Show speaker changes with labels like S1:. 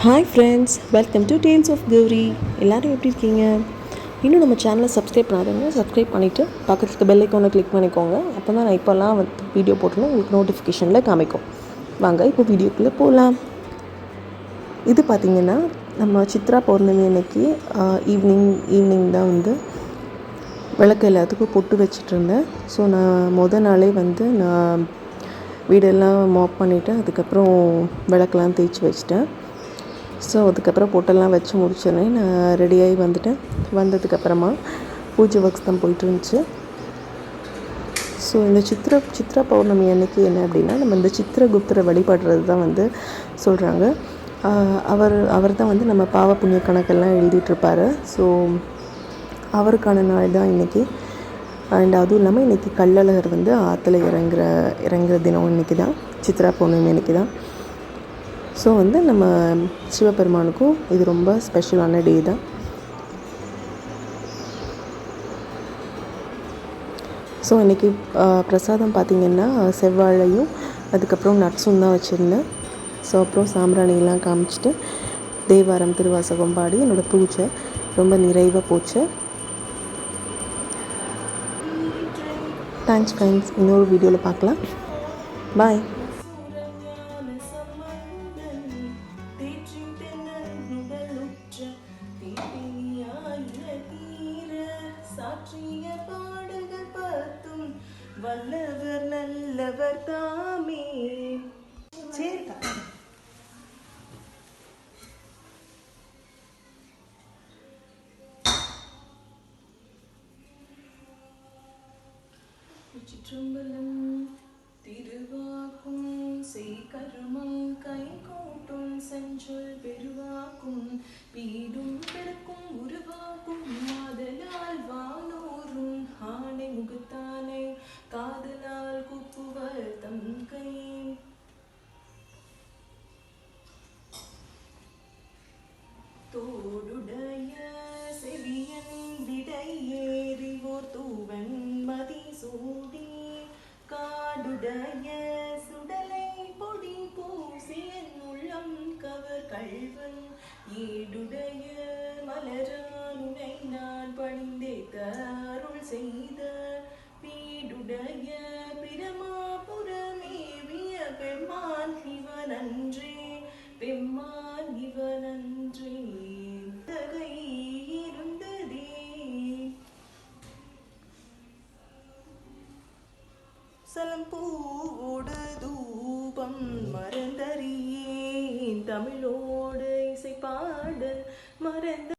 S1: Hi friends, welcome to tales of Gauri. எல்லோரும் எப்படி இருக்கீங்க? இன்னும் நம்ம சேனலை சப்ஸ்கிரைப் பண்ணாதவங்க சப்ஸ்கிரைப் பண்ணிவிட்டு பக்கத்தில் இருக்க பெல் ஐக்கானை கிளிக் பண்ணிக்கோங்க. அப்போ தான் நான் இப்போல்லாம் வீடியோ போட்டோன்னா உங்களுக்கு நோட்டிஃபிகேஷனில் காமிக்கும். வாங்க இப்போ வீடியோக்குள்ளே போகலாம். இது பார்த்திங்கன்னா நம்ம சித்ரா பௌர்ணமி அன்னைக்கு ஈவினிங் தான் விளக்கு எல்லாத்துக்கும் பொட்டு வச்சுட்டு இருந்தேன். ஸோ நான் நாளே நான் வீடெல்லாம் மாப் பண்ணிவிட்டு அதுக்கப்புறம் விளக்கெல்லாம் தேய்ச்சி வச்சுட்டேன். ஸோ அதுக்கப்புறம் பொட்டெல்லாம் வச்சு முடிச்சோடனே நான் ரெடியாகி வந்ததுக்கப்புறமா பூஜை ஒர்க்ஸ் தான் போயிட்டு இருந்துச்சு. ஸோ இந்த சித்ரா பௌர்ணமி அன்னைக்கு என்ன அப்படின்னா, நம்ம இந்த சித்திரகுப்தரை வழிபடுறது தான் சொல்கிறாங்க. அவர் தான் நம்ம பாவ புண்ணிய கணக்கெல்லாம் எழுதிட்டுருப்பார். ஸோ அவருக்கான நாள் தான் இன்றைக்கி. அண்ட் அதுவும் இல்லாமல் இன்றைக்கி கள்ளழகர் ஆற்றுல இறங்குற தினம் இன்றைக்கி தான், சித்ரா பௌர்ணமி அன்றைக்கி தான். ஸோ நம்ம சிவபெருமானுக்கும் இது ரொம்ப ஸ்பெஷலான டே தான். ஸோ இன்றைக்கி பிரசாதம் பார்த்திங்கன்னா செவ்வாழையும் அதுக்கப்புறம் நட்ஸும் தான் வச்சுருந்தேன். ஸோ அப்புறம் சாம்பிராணியெல்லாம் காமிச்சிட்டு தேவாரம் திருவாசகம் பாடி என்னோடய பூஜை ரொம்ப நிறைவாக போச்சு. தேங்க்ஸ் ஃப்ரெண்ட்ஸ், இன்னொரு வீடியோவில் பார்க்கலாம். பாய்.
S2: வல்லவர் நல்லவர் தாமே. சரிக்கா. சிற்றம்பலம் திருவாக்கும் செய்கருமம் கை கூட்டும் செஞ்சொல் பெருவாக்கும் பீடும் பிறக்கும் உருவாக்கும் மாதலால் வானோரும் ஆணை முகத்தானை காதலால் கூப்புவர் தம் கை. தோடுடைய செவியன் விடையேறிவோர் தூவன் மதி சூடி காடுடைய சுடலை பொடி பூசியன் உள்ளம் கவர் கள்வன் ஏடுடைய மலரானுனை நான் பணிந்தே தருள் செய்த பீடுடைய பிரமாபுரமேவிய பெம்மான் இவனன்றே பெம்மான் இவனன்றே தகை இருந்ததே. சலம் பூவோடு தூபம் மறந்தறியேன் தமிழோடு இசை பாடல் மறந்த